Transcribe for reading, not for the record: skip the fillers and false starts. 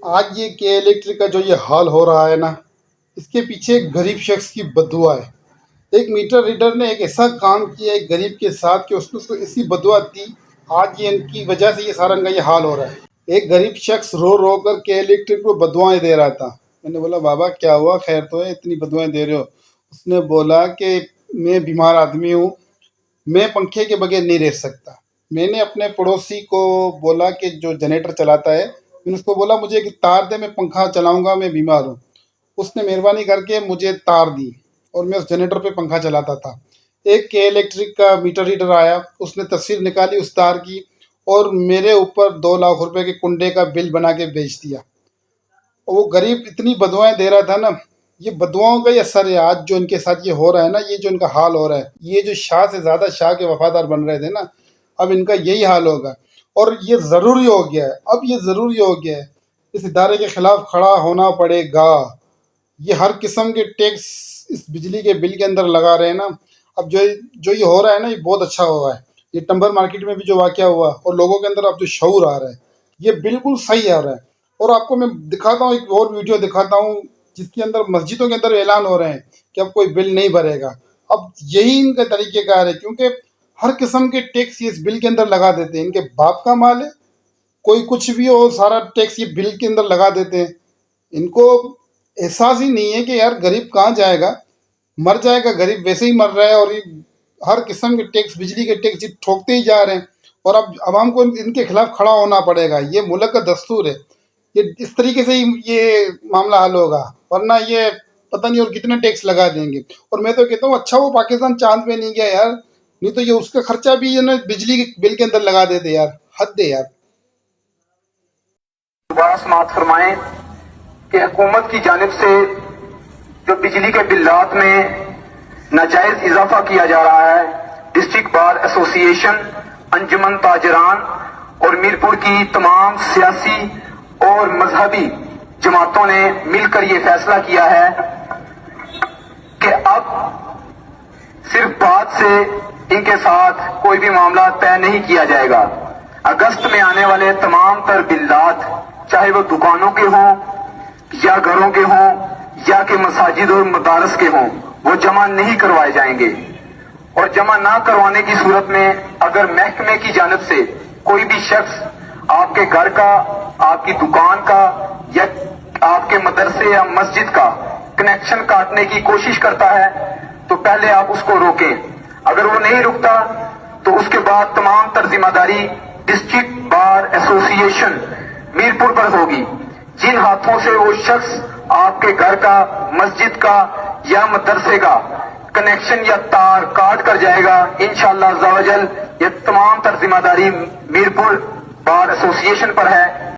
आज ये के इलेक्ट्रिक का जो ये हाल हो रहा है ना, इसके पीछे एक गरीब शख्स की बददुआ है। एक मीटर रीडर ने एक ऐसा काम किया एक गरीब के साथ कि उसने उसको ऐसी बददुआ दी। आज ये इनकी वजह से ये सारा इनका ये हाल हो रहा है। एक गरीब शख्स रो रो कर के इलेक्ट्रिक को बददुआएं दे रहा था। मैंने बोला, बाबा क्या हुआ, खैर तो है, इतनी बददुआएं दे रहे हो? उसने बोला कि मैं बीमार आदमी हूँ, मैं पंखे के बगैर नहीं रह सकता। मैंने अपने पड़ोसी को बोला कि जो जनरेटर चलाता है, मैंने उसको बोला मुझे एक तार दे, मैं पंखा चलाऊंगा, मैं बीमार हूँ। उसने मेहरबानी करके मुझे तार दी और मैं उस जनरेटर पे पंखा चलाता था। एक के इलेक्ट्रिक का मीटर रीडर आया, उसने तस्वीर निकाली उस तार की और मेरे ऊपर 2 लाख रुपए के कुंडे का बिल बना के बेच दिया। और वो गरीब इतनी बदुआएं दे रहा था ना, ये बदुआओं का ही असर है। आज जो इनके साथ ये हो रहा है ना, ये जो इनका हाल हो रहा है, ये जो शाह से ज़्यादा शाह के वफादार बन रहे थे ना, अब इनका यही हाल होगा। और ये ज़रूरी हो गया है, अब ये ज़रूरी हो गया है, इस इदारे के ख़िलाफ़ खड़ा होना पड़ेगा। ये हर किस्म के टैक्स इस बिजली के बिल के अंदर लगा रहे हैं ना। अब जो जो ये हो रहा है ना, ये बहुत अच्छा हुआ है। ये टम्बर मार्केट में भी जो वाक़या हुआ और लोगों के अंदर अब जो शऊर आ रहा है, ये बिल्कुल सही आ रहा है। और आपको मैं दिखाता हूँ, एक और वीडियो दिखाता हूँ जिसके अंदर मस्जिदों के अंदर ऐलान हो रहे हैं कि अब कोई बिल नहीं भरेगा। अब यही इनका तरीक़ेकार है, क्योंकि हर किस्म के टैक्स ये इस बिल के अंदर लगा देते हैं। इनके बाप का माल है, कोई कुछ भी हो सारा टैक्स ये बिल के अंदर लगा देते हैं। इनको एहसास ही नहीं है कि यार गरीब कहाँ जाएगा, मर जाएगा गरीब, वैसे ही मर रहा है। और ये हर किस्म के टैक्स, बिजली के टैक्स ये ठोकते ही जा रहे हैं। और अब आवाम को इनके खिलाफ खड़ा होना पड़ेगा, ये मुल्क का दस्तूर है। ये इस तरीके से ही ये मामला हल होगा, वरना ये पता नहीं और कितने टैक्स लगा देंगे। और मैं तो कहता हूँ अच्छा वो पाकिस्तान चांद पे नहीं गया यार, नहीं तो ये उसका खर्चा भी ये ना बिजली के बिल के अंदर लगा देते यार। हद है यार। समात फरमाएं कि हुकूमत की जानिब से जो बिजली के बिल्लात में नाजायज इजाफा किया जा रहा है, डिस्ट्रिक्ट बार एसोसिएशन, अंजुमन ताजरान और मीरपुर की तमाम सियासी और मजहबी जमातों ने मिलकर यह फैसला किया है कि अब सिर्फ बात से इनके साथ कोई भी मामला तय नहीं किया जाएगा। अगस्त में आने वाले तमाम तर बिल्लात, चाहे वो दुकानों के हों या घरों के हों या कि मसाजिद और मदारस के हों, वो जमा नहीं करवाए जाएंगे। और जमा ना करवाने की सूरत में अगर महकमे की जानिब से कोई भी शख्स आपके घर का, आपकी दुकान का या आपके मदरसे या मस्जिद का कनेक्शन काटने की कोशिश करता है तो पहले आप उसको रोकें। अगर वो नहीं रुकता तो उसके बाद तमाम तर जिम्मेदारी डिस्ट्रिक्ट बार एसोसिएशन मीरपुर पर होगी। जिन हाथों से वो शख्स आपके घर का, मस्जिद का या मदरसे का कनेक्शन या तार काट कर जाएगा, इंशाअल्लाह अज़्ज़ा वजल ये तमाम तर जिम्मेदारी मीरपुर बार एसोसिएशन पर है।